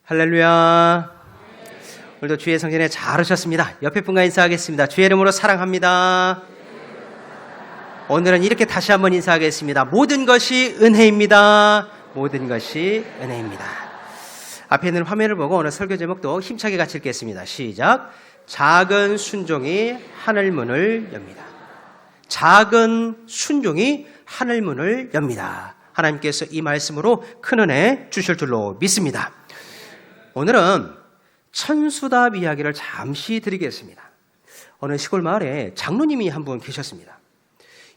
할렐루야. 오늘도 주의 성전에 잘 오셨습니다. 옆에 분과 인사하겠습니다. 주의 이름으로 사랑합니다. 오늘은 이렇게 다시 한번 인사하겠습니다. 모든 것이 은혜입니다. 모든 것이 은혜입니다. 앞에 있는 화면을 보고 오늘 설교 제목도 힘차게 같이 읽겠습니다. 시작. 작은 순종이 하늘문을 엽니다. 작은 순종이 하늘문을 엽니다. 하나님께서 이 말씀으로 큰 은혜 주실 줄로 믿습니다. 오늘은 천수답 이야기를 잠시 드리겠습니다. 어느 시골 마을에 장로님이 한 분 계셨습니다.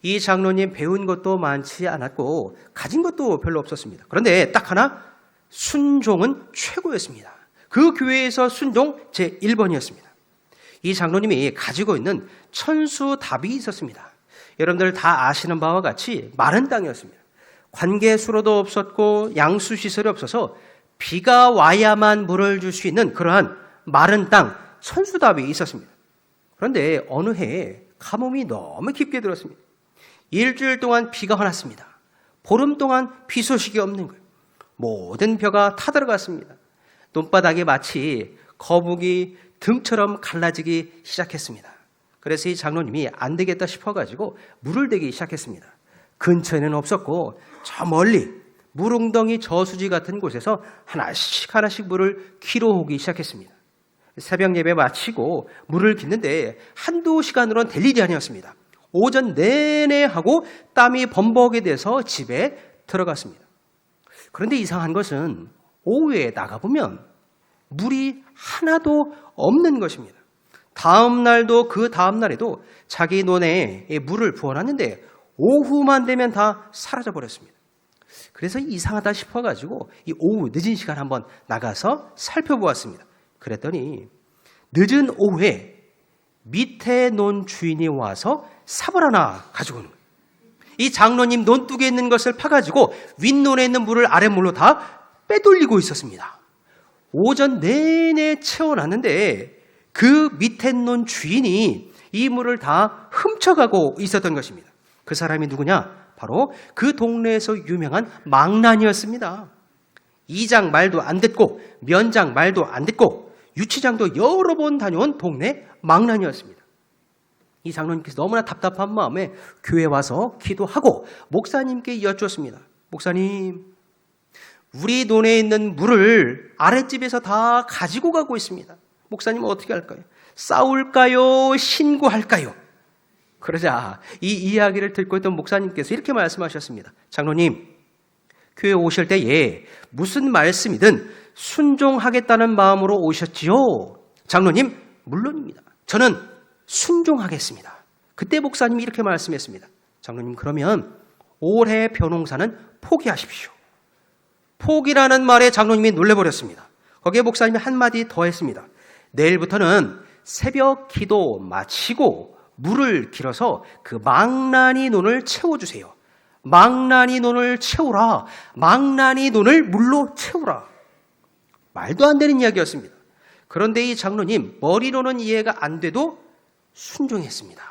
이 장로님 배운 것도 많지 않았고 가진 것도 별로 없었습니다. 그런데 딱 하나, 순종은 최고였습니다. 그 교회에서 순종 제1번이었습니다. 이 장로님이 가지고 있는 천수답이 있었습니다. 여러분들 다 아시는 바와 같이 마른 땅이었습니다. 관계수로도 없었고 양수시설이 없어서 비가 와야만 물을 줄 수 있는 그러한 마른 땅, 천수답이 있었습니다. 그런데 어느 해에 가뭄이 너무 깊게 들었습니다. 일주일 동안 비가 화났습니다. 보름 동안 비 소식이 없는 거예요. 모든 벼가 타들어갔습니다. 논바닥에 마치 거북이 등처럼 갈라지기 시작했습니다. 그래서 이 장로님이 안 되겠다 싶어가지고 물을 대기 시작했습니다. 근처에는 없었고 저 멀리 물웅덩이 저수지 같은 곳에서 하나씩 물을 기로오기 시작했습니다. 새벽 예배 마치고 물을 깃는데 한두 시간으로는 될 일이 아니었습니다. 오전 내내 하고 땀이 범벅이 돼서 집에 들어갔습니다. 그런데 이상한 것은 오후에 나가보면 물이 하나도 없는 것입니다. 다음 날도 그 다음 날에도 자기 논에 물을 부어놨는데 오후만 되면 다 사라져버렸습니다. 그래서 이상하다 싶어가지고 이 오후 늦은 시간 한번 나가서 살펴보았습니다. 그랬더니 늦은 오후에 밑에 논 주인이 와서 삽을 하나 가지고 오는 거예요. 이 장로님 논둑에 있는 것을 파가지고 윗논에 있는 물을 아랫물로 다 빼돌리고 있었습니다. 오전 내내 채워놨는데 그 밑에 논 주인이 이 물을 다 훔쳐가고 있었던 것입니다. 그 사람이 누구냐? 바로 그 동네에서 유명한 망난이었습니다. 이장 말도 안 듣고 면장 말도 안 듣고 유치장도 여러 번 다녀온 동네 망난이었습니다. 이 장로님께서 너무나 답답한 마음에 교회에 와서 기도하고 목사님께 여쭈었습니다. 목사님, 우리 논에 있는 물을 아랫집에서 다 가지고 가고 있습니다. 목사님 어떻게 할까요? 싸울까요? 신고할까요? 그러자 이 이야기를 듣고 있던 목사님께서 이렇게 말씀하셨습니다. 장로님, 교회 오실 때에 무슨 말씀이든 순종하겠다는 마음으로 오셨지요? 장로님, 물론입니다. 저는 순종하겠습니다. 그때 목사님이 이렇게 말씀했습니다. 장로님, 그러면 올해 벼농사는 포기하십시오. 포기라는 말에 장로님이 놀래버렸습니다. 거기에 목사님이 한마디 더 했습니다. 내일부터는 새벽 기도 마치고 물을 길어서 그 망나니 논을 채워주세요. 망나니 논을 채우라. 망나니 논을 물로 채우라. 말도 안 되는 이야기였습니다. 그런데 이 장로님 머리로는 이해가 안 돼도 순종했습니다.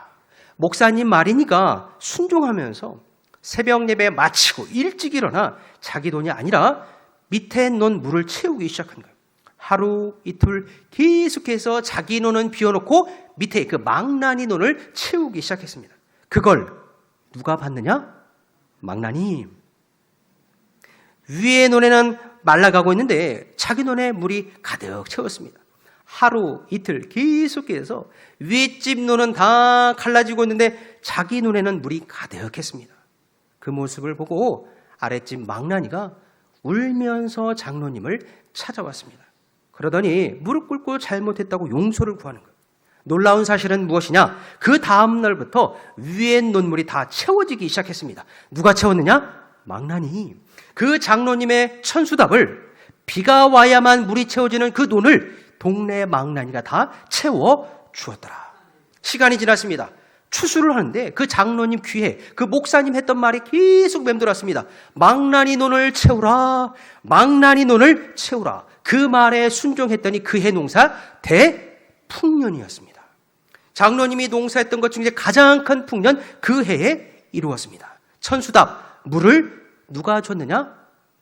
목사님 말이니까 순종하면서 새벽 예배 마치고 일찍 일어나 자기 돈이 아니라 밑에 논 물을 채우기 시작한 거예요. 하루 이틀 계속해서 자기 논은 비워놓고 밑에 그 망나니 논을 채우기 시작했습니다. 그걸 누가 봤느냐? 망나니. 위에 논에는 말라가고 있는데 자기 논에 물이 가득 채웠습니다. 하루 이틀 계속해서 윗집 논은 다 갈라지고 있는데 자기 논에는 물이 가득했습니다. 그 모습을 보고 아랫집 망나니가 울면서 장로님을 찾아왔습니다. 그러더니 무릎 꿇고 잘못했다고 용서를 구하는 거예요. 놀라운 사실은 무엇이냐? 그 다음 날부터 위에 논물이 다 채워지기 시작했습니다. 누가 채웠느냐? 망나니. 그 장로님의 천수답을 비가 와야만 물이 채워지는 그 논을 동네 망나니가 다 채워 주었더라. 시간이 지났습니다. 추수를 하는데 그 장로님 귀에 그 목사님 했던 말이 계속 맴돌았습니다. 망나니 논을 채우라. 망나니 논을 채우라. 그 말에 순종했더니 그해 농사 대풍년이었습니다. 장로님이 농사했던 것 중에 가장 큰 풍년 그 해에 이루었습니다. 천수답, 물을 누가 줬느냐?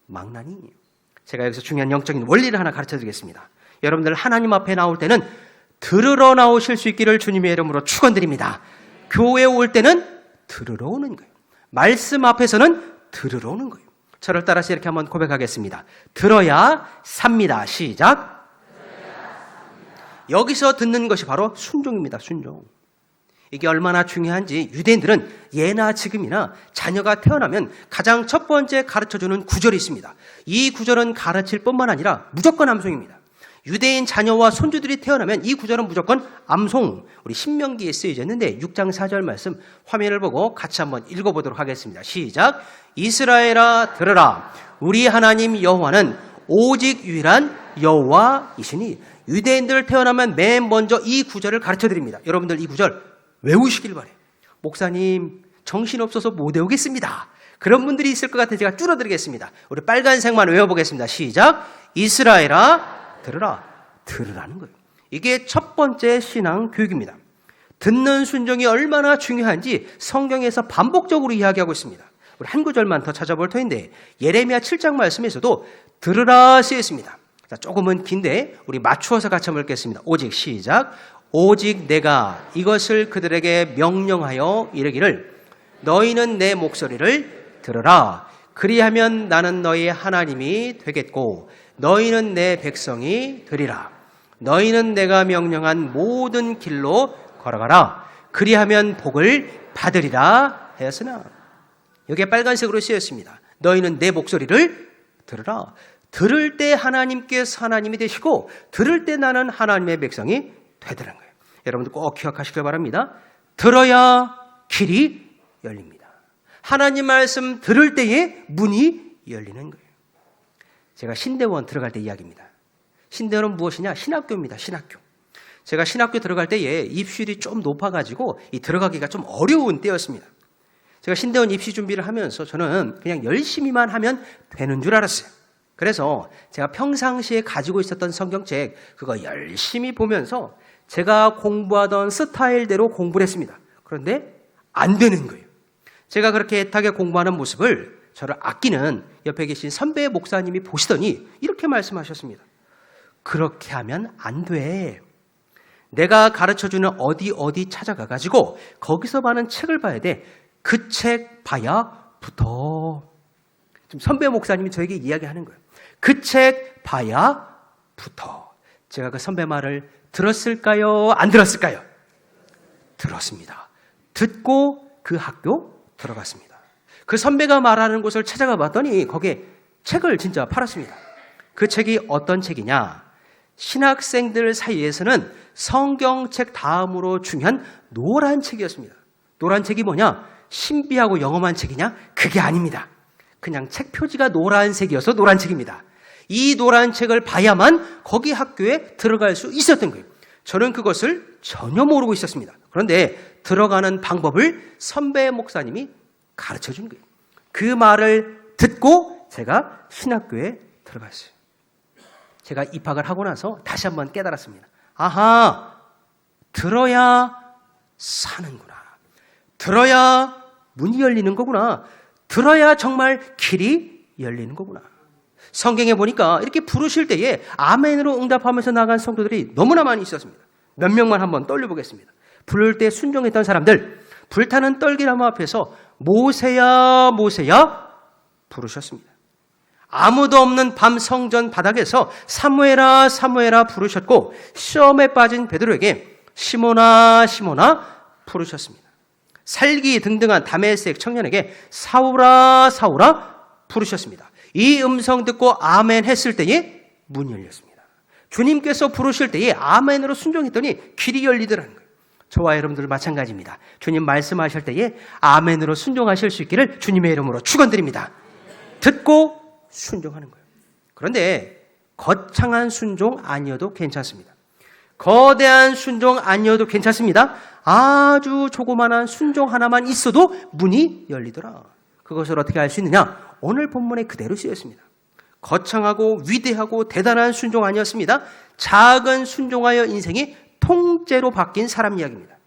망나니. 제가 여기서 중요한 영적인 원리를 하나 가르쳐 드리겠습니다. 여러분들 하나님 앞에 나올 때는 들으러 나오실 수 있기를 주님의 이름으로 축원드립니다. 교회에 올 때는 들으러 오는 거예요. 말씀 앞에서는 들으러 오는 거예요. 저를 따라서 이렇게 한번 고백하겠습니다. 들어야 삽니다. 시작. 여기서 듣는 것이 바로 순종입니다. 순종. 이게 얼마나 중요한지 유대인들은 예나 지금이나 자녀가 태어나면 가장 첫 번째 가르쳐주는 구절이 있습니다. 이 구절은 가르칠 뿐만 아니라 무조건 암송입니다. 유대인 자녀와 손주들이 태어나면 이 구절은 무조건 암송. 우리 신명기에 쓰여져 있는데 6장 4절 말씀 화면을 보고 같이 한번 읽어보도록 하겠습니다. 시작. 이스라엘아 들으라. 우리 하나님 여호와는 오직 유일한 여호와이시니. 유대인들 태어나면 맨 먼저 이 구절을 가르쳐드립니다. 여러분들 이 구절 외우시길 바래요. 목사님 정신없어서 못 외우겠습니다. 그런 분들이 있을 것 같아서 제가 줄여드리겠습니다. 우리 빨간색만 외워보겠습니다. 시작. 이스라엘아 들으라. 들으라는 거예요. 이게 첫 번째 신앙 교육입니다. 듣는 순종이 얼마나 중요한지 성경에서 반복적으로 이야기하고 있습니다. 우리 한 구절만 더 찾아볼 터인데 예레미야 7장 말씀에서도 들으라 쓰여 있습니다. 자, 조금은 긴데 우리 맞추어서 같이 한번 읽겠습니다. 오직 시작. 오직 내가 이것을 그들에게 명령하여 이르기를 너희는 내 목소리를 들으라. 그리하면 나는 너희의 하나님이 되겠고 너희는 내 백성이 되리라. 너희는 내가 명령한 모든 길로 걸어가라. 그리하면 복을 받으리라 하였으나. 여기에 빨간색으로 쓰였습니다. 너희는 내 목소리를 들으라. 들을 때 하나님께서 하나님이 되시고 들을 때 나는 하나님의 백성이 되더라는 거예요. 여러분들 꼭 기억하시길 바랍니다. 들어야 길이 열립니다. 하나님 말씀 들을 때에 문이 열리는 거예요. 제가 신대원 들어갈 때 이야기입니다. 신대원은 무엇이냐? 신학교입니다. 신학교. 제가 신학교 들어갈 때에 입시율이 좀 높아가지고 이 들어가기가 좀 어려운 때였습니다. 제가 신대원 입시 준비를 하면서 저는 그냥 열심히만 하면 되는 줄 알았어요. 그래서 제가 평상시에 가지고 있었던 성경책 그거 열심히 보면서 제가 공부하던 스타일대로 공부를 했습니다. 그런데 안 되는 거예요. 제가 그렇게 애타게 공부하는 모습을 저를 아끼는 옆에 계신 선배 목사님이 보시더니 이렇게 말씀하셨습니다. 그렇게 하면 안 돼. 내가 가르쳐주는 어디 찾아가가지고 거기서 많은 책을 봐야 돼. 그 책 봐야 붙어. 지금 선배 목사님이 저에게 이야기하는 거예요. 그 책 봐야 붙어. 제가 그 선배 말을 들었을까요? 안 들었을까요? 들었습니다. 듣고 그 학교 들어갔습니다. 그 선배가 말하는 곳을 찾아가 봤더니 거기에 책을 진짜 팔았습니다. 그 책이 어떤 책이냐? 신학생들 사이에서는 성경책 다음으로 중요한 노란 책이었습니다. 노란 책이 뭐냐? 신비하고 영험한 책이냐? 그게 아닙니다. 그냥 책 표지가 노란색이어서 노란 책입니다. 이 노란 책을 봐야만 거기 학교에 들어갈 수 있었던 거예요. 저는 그것을 전혀 모르고 있었습니다. 그런데 들어가는 방법을 선배 목사님이 가르쳐 준 거예요. 그 말을 듣고 제가 신학교에 들어갔어요. 제가 입학을 하고 나서 다시 한번 깨달았습니다. 아하, 들어야 사는구나. 들어야 문이 열리는 거구나. 들어야 정말 길이 열리는 거구나. 성경에 보니까 이렇게 부르실 때에 아멘으로 응답하면서 나간 성도들이 너무나 많이 있었습니다. 몇 명만 한번 떠올려보겠습니다. 부를 때 순종했던 사람들, 불타는 떨기나무 앞에서 모세야 모세야 부르셨습니다. 아무도 없는 밤 성전 바닥에서 사무엘아 사무엘아 부르셨고 시험에 빠진 베드로에게 시몬아 시몬아 부르셨습니다. 살기 등등한 다메섹 청년에게 사울아 사울아 부르셨습니다. 이 음성 듣고 아멘 했을 때에 문이 열렸습니다. 주님께서 부르실 때에 아멘으로 순종했더니 길이 열리더라는 거예요. 저와 여러분들 마찬가지입니다. 주님 말씀하실 때에 아멘으로 순종하실 수 있기를 주님의 이름으로 축원드립니다. 듣고 순종하는 거예요. 그런데 거창한 순종 아니어도 괜찮습니다. 거대한 순종 아니어도 괜찮습니다. 아주 조그만한 순종 하나만 있어도 문이 열리더라. 그것을 어떻게 알 수 있느냐? 오늘 본문에 그대로 쓰였습니다. 거창하고 위대하고 대단한 순종 아니었습니다. 작은 순종하여 인생이 통째로 바뀐 사람 이야기입니다.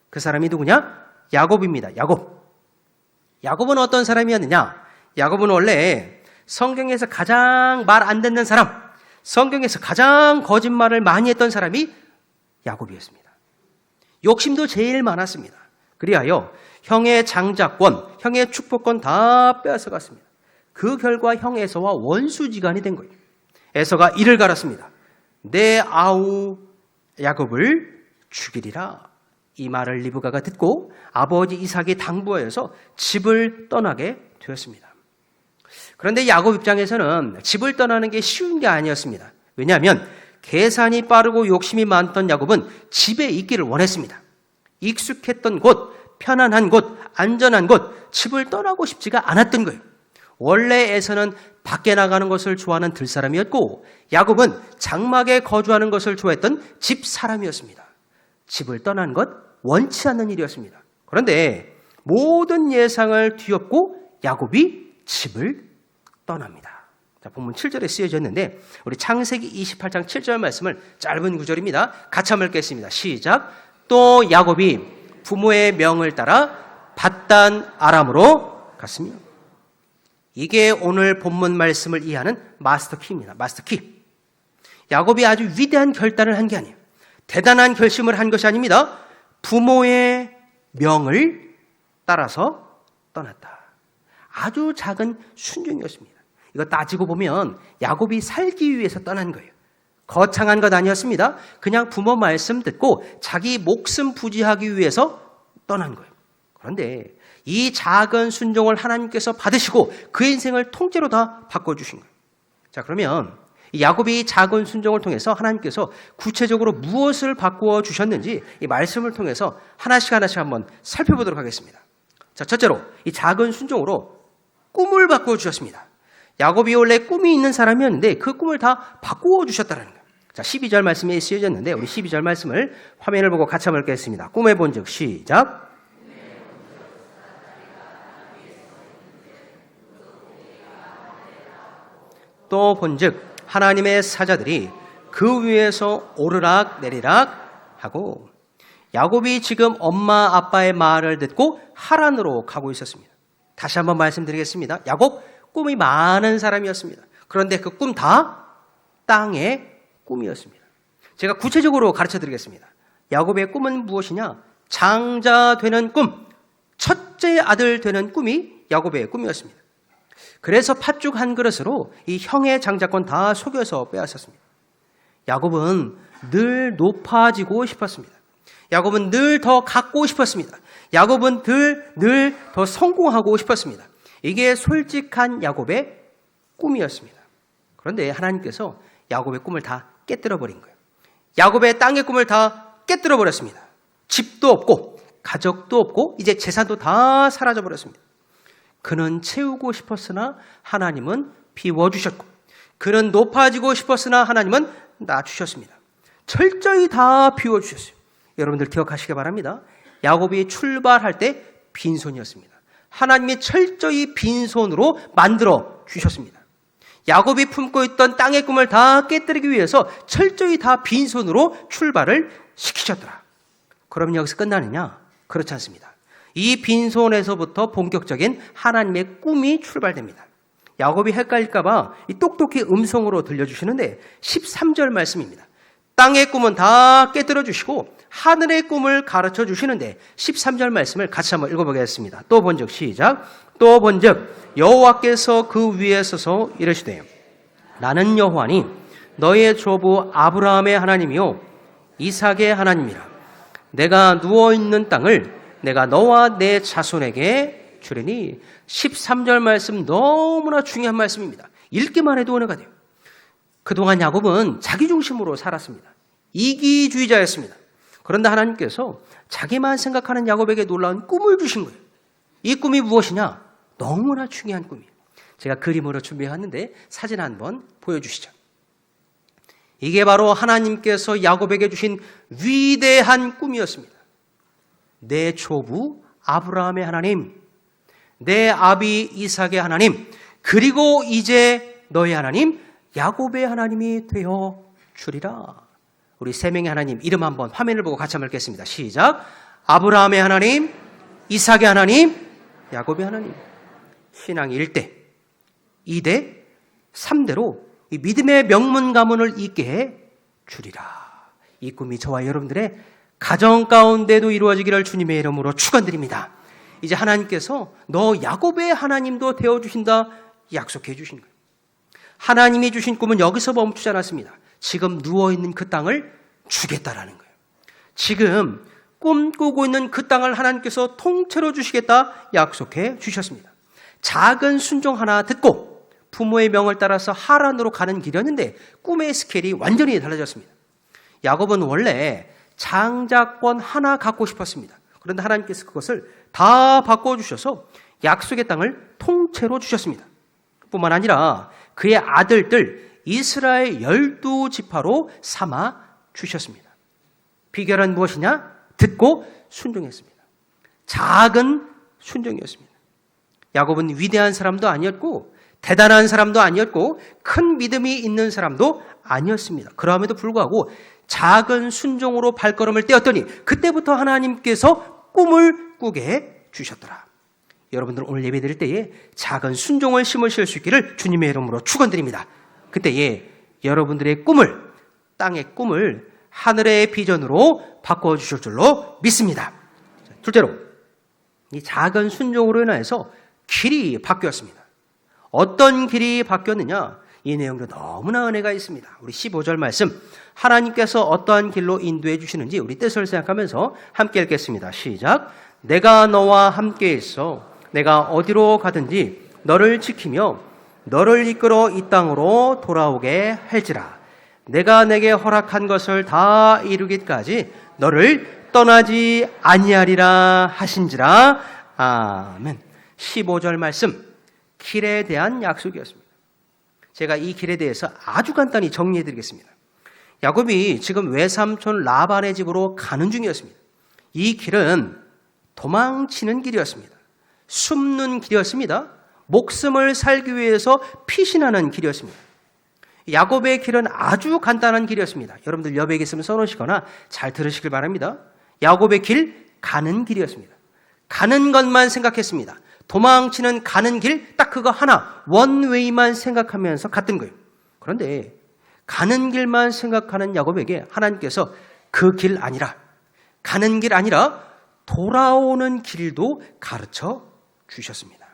그 사람이 누구냐? 야곱입니다. 야곱. 야곱은 어떤 사람이었느냐? 야곱은 원래 성경에서 가장 말 안 듣는 사람, 성경에서 가장 거짓말을 많이 했던 사람이 야곱이었습니다. 욕심도 제일 많았습니다. 그리하여 형의 장자권, 형의 축복권 다 빼앗아갔습니다. 그 결과 형 에서와 원수지간이 된 거예요. 에서가 이를 갈았습니다. 내 아우 야곱을 죽이리라. 이 말을 리브가가 듣고 아버지 이삭이 당부하여서 집을 떠나게 되었습니다. 그런데 야곱 입장에서는 집을 떠나는 게 쉬운 게 아니었습니다. 왜냐하면 계산이 빠르고 욕심이 많던 야곱은 집에 있기를 원했습니다. 익숙했던 곳, 편안한 곳, 안전한 곳, 집을 떠나고 싶지가 않았던 거예요. 원래 에서는 밖에 나가는 것을 좋아하는 들사람이었고 야곱은 장막에 거주하는 것을 좋아했던 집사람이었습니다. 집을 떠나는 것 원치 않는 일이었습니다. 그런데 모든 예상을 뒤엎고 야곱이 집을 떠납니다. 자, 본문 7절에 쓰여져 있는데 우리 창세기 28장 7절 말씀을 짧은 구절입니다. 같이 한번 읽겠습니다. 시작. 또 야곱이 부모의 명을 따라 밧단 아람으로 갔으며. 이게 오늘 본문 말씀을 이해하는 마스터키입니다. 마스터키. 야곱이 아주 위대한 결단을 한 게 아니에요. 대단한 결심을 한 것이 아닙니다. 부모의 명을 따라서 떠났다. 아주 작은 순종이었습니다. 이거 따지고 보면 야곱이 살기 위해서 떠난 거예요. 거창한 것 아니었습니다. 그냥 부모 말씀 듣고 자기 목숨 부지하기 위해서 떠난 거예요. 그런데 이 작은 순종을 하나님께서 받으시고 그 인생을 통째로 다 바꿔주신 거예요. 자, 그러면 야곱이 작은 순종을 통해서 하나님께서 구체적으로 무엇을 바꾸어 주셨는지 이 말씀을 통해서 하나씩 한번 살펴보도록 하겠습니다. 자, 첫째로 이 작은 순종으로 꿈을 바꾸어 주셨습니다. 야곱이 원래 꿈이 있는 사람이었는데 그 꿈을 다 바꾸어 주셨다는 거예요. 자, 12절 말씀에 쓰여졌는데 우리 12절 말씀을 화면을 보고 같이 한번 읽겠습니다. 꿈에 본즉 시작. 또 본즉 하나님의 사자들이 그 위에서 오르락 내리락 하고 야곱이 지금 엄마 아빠의 말을 듣고 하란으로 가고 있었습니다. 다시 한번 말씀드리겠습니다. 야곱 꿈이 많은 사람이었습니다. 그런데 그 꿈 다 땅의 꿈이었습니다. 제가 구체적으로 가르쳐 드리겠습니다. 야곱의 꿈은 무엇이냐? 장자 되는 꿈, 첫째 아들 되는 꿈이 야곱의 꿈이었습니다. 그래서 팥죽 한 그릇으로 이 형의 장자권 다 속여서 빼앗았습니다. 야곱은 늘 높아지고 싶었습니다. 야곱은 늘 더 갖고 싶었습니다. 야곱은 늘 더 성공하고 싶었습니다. 이게 솔직한 야곱의 꿈이었습니다. 그런데 하나님께서 야곱의 꿈을 다 깨뜨려 버린 거예요. 야곱의 땅의 꿈을 다 깨뜨려 버렸습니다. 집도 없고 가족도 없고 이제 재산도 다 사라져 버렸습니다. 그는 채우고 싶었으나 하나님은 비워주셨고 그는 높아지고 싶었으나 하나님은 낮추셨습니다. 철저히 다 비워주셨어요. 여러분들 기억하시기 바랍니다. 야곱이 출발할 때 빈손이었습니다. 하나님이 철저히 빈손으로 만들어 주셨습니다. 야곱이 품고 있던 땅의 꿈을 다 깨뜨리기 위해서 철저히 다 빈손으로 출발을 시키셨더라. 그럼 여기서 끝나느냐? 그렇지 않습니다. 이 빈손에서부터 본격적인 하나님의 꿈이 출발됩니다. 야곱이 헷갈릴까 봐 이 똑똑히 음성으로 들려주시는데 13절 말씀입니다. 땅의 꿈은 다 깨뜨려 주시고 하늘의 꿈을 가르쳐 주시는데 13절 말씀을 같이 한번 읽어보겠습니다. 또 본즉 시작. 또 본즉 여호와께서 그 위에 서서 이르시되 나는 여호와니 너의 조부 아브라함의 하나님이요 이삭의 하나님이라. 내가 누워있는 땅을 내가 너와 내 자손에게 주리니. 13절 말씀 너무나 중요한 말씀입니다. 읽기만 해도 은혜가 돼요. 그동안 야곱은 자기 중심으로 살았습니다. 이기주의자였습니다. 그런데 하나님께서 자기만 생각하는 야곱에게 놀라운 꿈을 주신 거예요. 이 꿈이 무엇이냐? 너무나 중요한 꿈이에요. 제가 그림으로 준비했는데 사진 한번 보여주시죠. 이게 바로 하나님께서 야곱에게 주신 위대한 꿈이었습니다. 내 조부 아브라함의 하나님, 내 아비 이삭의 하나님, 그리고 이제 너의 하나님 야곱의 하나님이 되어 주리라. 우리 세 명의 하나님 이름 한번 화면을 보고 같이 한번 읽겠습니다. 시작. 아브라함의 하나님, 이삭의 하나님, 야곱의 하나님. 신앙이 1대, 2대, 3대로 이 믿음의 명문 가문을 잇게 해 주리라. 이 꿈이 저와 여러분들의 가정 가운데도 이루어지기를 주님의 이름으로 축원드립니다. 이제 하나님께서 너 야곱의 하나님도 되어주신다 약속해 주신 거예요. 하나님이 주신 꿈은 여기서 멈추지 않았습니다. 지금 누워있는 그 땅을 주겠다라는 거예요. 지금 꿈꾸고 있는 그 땅을 하나님께서 통째로 주시겠다 약속해 주셨습니다. 작은 순종 하나 듣고 부모의 명을 따라서 하란으로 가는 길이었는데 꿈의 스케일이 완전히 달라졌습니다. 야곱은 원래 장자권 하나 갖고 싶었습니다. 그런데 하나님께서 그것을 다 바꿔주셔서 약속의 땅을 통째로 주셨습니다. 뿐만 아니라 그의 아들들 이스라엘 12지파로 삼아 주셨습니다. 비결은 무엇이냐? 듣고 순종했습니다. 작은 순종이었습니다. 야곱은 위대한 사람도 아니었고 대단한 사람도 아니었고 큰 믿음이 있는 사람도 아니었습니다. 그럼에도 불구하고 작은 순종으로 발걸음을 떼었더니 그때부터 하나님께서 꿈을 꾸게 주셨더라. 여러분들 오늘 예배 드릴 때에 작은 순종을 심으실 수 있기를 주님의 이름으로 축원드립니다. 그때에 여러분들의 꿈을, 땅의 꿈을 하늘의 비전으로 바꿔주실 줄로 믿습니다. 둘째로 이 작은 순종으로 인해서 길이 바뀌었습니다. 어떤 길이 바뀌었느냐? 이 내용도 너무나 은혜가 있습니다. 우리 15절 말씀, 하나님께서 어떠한 길로 인도해 주시는지 우리 뜻을 생각하면서 함께 읽겠습니다. 시작. 내가 너와 함께 있어 내가 어디로 가든지 너를 지키며 너를 이끌어 이 땅으로 돌아오게 할지라. 내가 내게 허락한 것을 다 이루기까지 너를 떠나지 아니하리라 하신지라. 아멘. 15절 말씀, 길에 대한 약속이었습니다. 제가 이 길에 대해서 아주 간단히 정리해 드리겠습니다. 야곱이 지금 외삼촌 라반의 집으로 가는 중이었습니다. 이 길은 도망치는 길이었습니다. 숨는 길이었습니다. 목숨을 살기 위해서 피신하는 길이었습니다. 야곱의 길은 아주 간단한 길이었습니다. 여러분들 옆에 있으면 써놓으시거나 잘 들으시길 바랍니다. 야곱의 길, 가는 길이었습니다. 가는 것만 생각했습니다. 도망치는 가는 길, 딱 그거 하나, 원웨이만 생각하면서 갔던 거예요. 그런데 가는 길만 생각하는 야곱에게 하나님께서 그 길 아니라, 가는 길 아니라 돌아오는 길도 가르쳐 주셨습니다.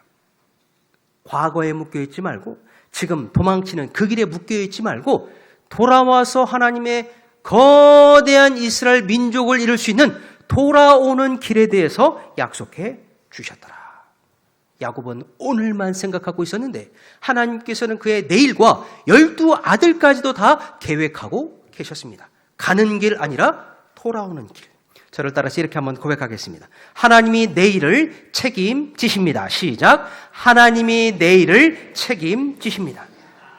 과거에 묶여있지 말고 지금 도망치는 그 길에 묶여있지 말고 돌아와서 하나님의 거대한 이스라엘 민족을 이룰 수 있는 돌아오는 길에 대해서 약속해 주셨더라. 야곱은 오늘만 생각하고 있었는데 하나님께서는 그의 내일과 12아들까지도 다 계획하고 계셨습니다. 가는 길 아니라 돌아오는 길. 저를 따라서 이렇게 한번 고백하겠습니다. 하나님이 내일을 책임지십니다. 시작. 하나님이 내일을 책임지십니다.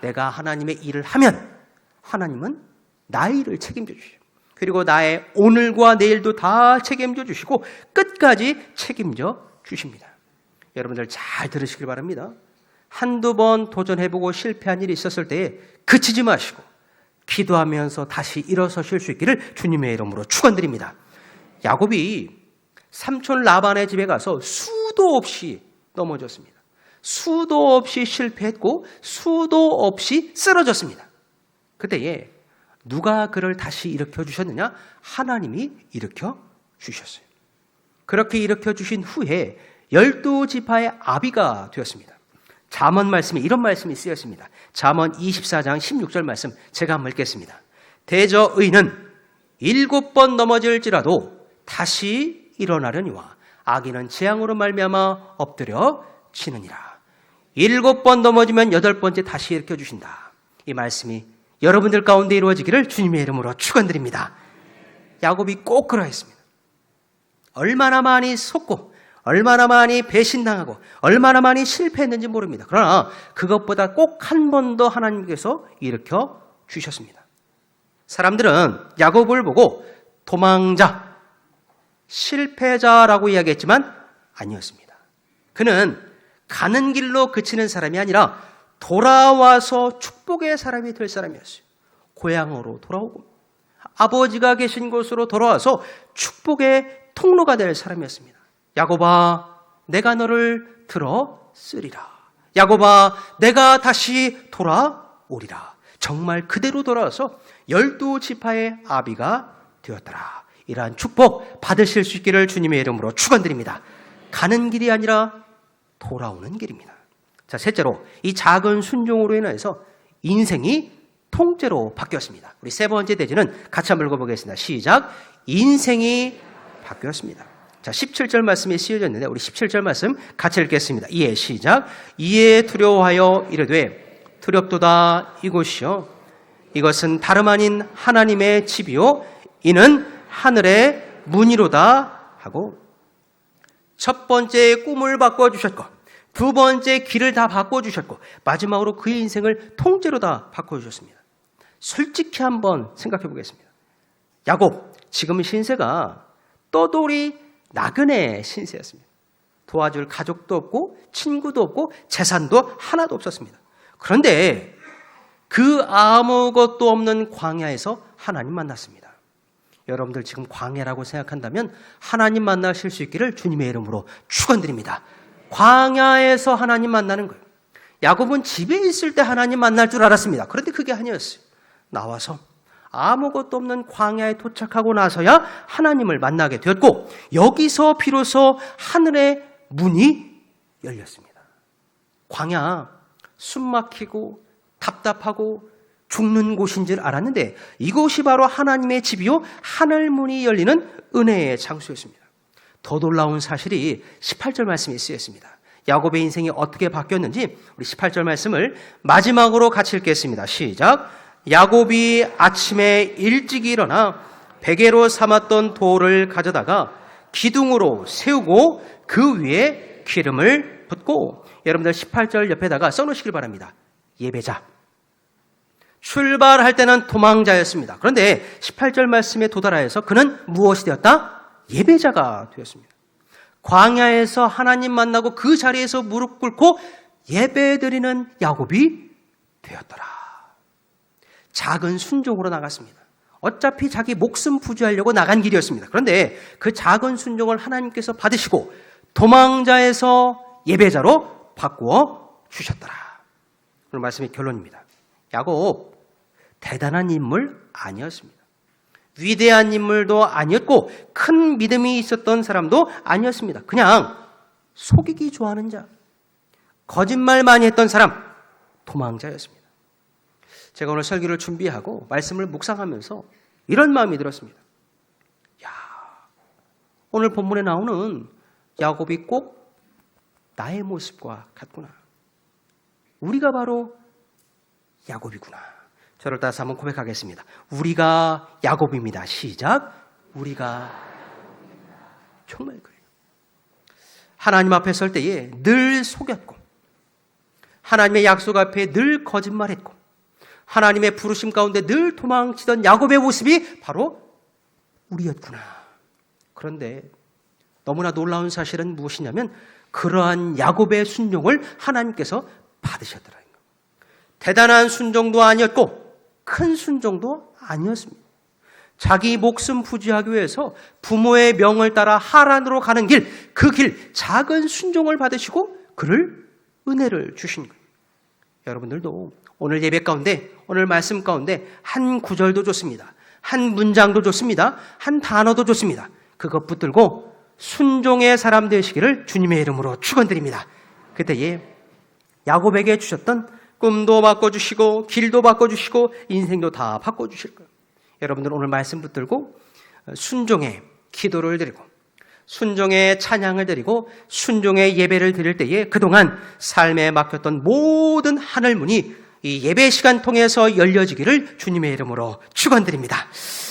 내가 하나님의 일을 하면 하나님은 나의 일을 책임져 주시죠. 그리고 나의 오늘과 내일도 다 책임져 주시고 끝까지 책임져 주십니다. 여러분들 잘 들으시길 바랍니다. 한두 번 도전해보고 실패한 일이 있었을 때에 그치지 마시고 기도하면서 다시 일어서실 수 있기를 주님의 이름으로 축원드립니다. 야곱이 삼촌 라반의 집에 가서 수도 없이 넘어졌습니다. 수도 없이 실패했고 수도 없이 쓰러졌습니다. 그때에 누가 그를 다시 일으켜 주셨느냐? 하나님이 일으켜 주셨어요. 그렇게 일으켜 주신 후에 12지파의 아비가 되었습니다. 잠언 말씀에 이런 말씀이 쓰였습니다. 잠언 24장 16절 말씀 제가 한번 읽겠습니다. 대저 의는 7번 넘어질지라도 다시 일어나려니와 악인은 재앙으로 말미암아 엎드려 치느니라. 7번 넘어지면 8번째 다시 일으켜 주신다. 이 말씀이 여러분들 가운데 이루어지기를 주님의 이름으로 축원드립니다. 야곱이 꼭 그러했습니다. 얼마나 많이 속고 얼마나 많이 배신당하고 얼마나 많이 실패했는지 모릅니다. 그러나 그것보다 꼭 한 번 더 하나님께서 일으켜 주셨습니다. 사람들은 야곱을 보고 도망자, 실패자라고 이야기했지만 아니었습니다. 그는 가는 길로 그치는 사람이 아니라 돌아와서 축복의 사람이 될 사람이었어요. 고향으로 돌아오고 아버지가 계신 곳으로 돌아와서 축복의 통로가 될 사람이었습니다. 야곱아, 내가 너를 들어 쓰리라. 야곱아, 내가 다시 돌아오리라. 정말 그대로 돌아와서 12지파의 아비가 되었더라. 이러한 축복 받으실 수 있기를 주님의 이름으로 축원드립니다. 가는 길이 아니라 돌아오는 길입니다. 자, 셋째로 이 작은 순종으로 인해서 인생이 통째로 바뀌었습니다. 우리 세 번째 대지는 같이 한번 읽어보겠습니다. 시작. 인생이 바뀌었습니다. 자, 17절 말씀이 쓰여졌는데 우리 17절 말씀 같이 읽겠습니다. 이에 시작. 이에 두려워하여 이르되 두렵도다 이곳이요 이것은 다름 아닌 하나님의 집이요 이는 하늘의 문이로다 하고 첫 번째 꿈을 바꿔주셨고 두 번째 길을 다 바꿔주셨고 마지막으로 그의 인생을 통째로 다 바꿔주셨습니다. 솔직히 한번 생각해 보겠습니다. 야곱, 지금 신세가 떠돌이 나그네 신세였습니다. 도와줄 가족도 없고 친구도 없고 재산도 하나도 없었습니다. 그런데 그 아무것도 없는 광야에서 하나님 만났습니다. 여러분들 지금 광야라고 생각한다면 하나님 만나실 수 있기를 주님의 이름으로 축원드립니다. 광야에서 하나님 만나는 거예요. 야곱은 집에 있을 때 하나님 만날 줄 알았습니다. 그런데 그게 아니었어요. 나와서 아무것도 없는 광야에 도착하고 나서야 하나님을 만나게 되었고 여기서 비로소 하늘의 문이 열렸습니다. 광야, 숨 막히고 답답하고 죽는 곳인 줄 알았는데 이곳이 바로 하나님의 집이요 하늘 문이 열리는 은혜의 장소였습니다. 더 놀라운 사실이 18절 말씀에 쓰여있습니다. 야곱의 인생이 어떻게 바뀌었는지 우리 18절 말씀을 마지막으로 같이 읽겠습니다. 시작. 야곱이 아침에 일찍 일어나 베개로 삼았던 돌을 가져다가 기둥으로 세우고 그 위에 기름을 붓고 여러분들 18절 옆에다가 써놓으시길 바랍니다. 예배자. 출발할 때는 도망자였습니다. 그런데 18절 말씀에 도달하여서 그는 무엇이 되었다? 예배자가 되었습니다. 광야에서 하나님 만나고 그 자리에서 무릎 꿇고 예배드리는 야곱이 되었더라. 작은 순종으로 나갔습니다. 어차피 자기 목숨 부지하려고 나간 길이었습니다. 그런데 그 작은 순종을 하나님께서 받으시고 도망자에서 예배자로 바꾸어 주셨더라. 오늘 말씀의 결론입니다. 야곱 대단한 인물 아니었습니다. 위대한 인물도 아니었고 큰 믿음이 있었던 사람도 아니었습니다. 그냥 속이기 좋아하는 자, 거짓말 많이 했던 사람, 도망자였습니다. 제가 오늘 설교를 준비하고 말씀을 묵상하면서 이런 마음이 들었습니다. 야, 오늘 본문에 나오는 야곱이 꼭 나의 모습과 같구나. 우리가 바로 야곱이구나. 저를 따라서 한번 고백하겠습니다. 우리가 야곱입니다. 시작. 우리가 정말 그래요. 하나님 앞에 설 때에 늘 속였고 하나님의 약속 앞에 늘 거짓말했고 하나님의 부르심 가운데 늘 도망치던 야곱의 모습이 바로 우리였구나. 그런데 너무나 놀라운 사실은 무엇이냐면 그러한 야곱의 순종을 하나님께서 받으셨더라고요. 대단한 순종도 아니었고 큰 순종도 아니었습니다. 자기 목숨 부지하기 위해서 부모의 명을 따라 하란으로 가는 길, 그 길 작은 순종을 받으시고 그를 은혜를 주신 거예요. 여러분들도 오늘 예배 가운데, 오늘 말씀 가운데 한 구절도 좋습니다. 한 문장도 좋습니다. 한 단어도 좋습니다. 그것 붙들고 순종의 사람 되시기를 주님의 이름으로 축원드립니다. 그때에 야곱에게 주셨던 꿈도 바꿔주시고 길도 바꿔주시고 인생도 다 바꿔주실 거예요. 여러분들 오늘 말씀 붙들고 순종의 기도를 드리고 순종의 찬양을 드리고 순종의 예배를 드릴 때에 그동안 삶에 막혔던 모든 하늘문이 이 예배 시간 통해서 열려지기를 주님의 이름으로 축원드립니다.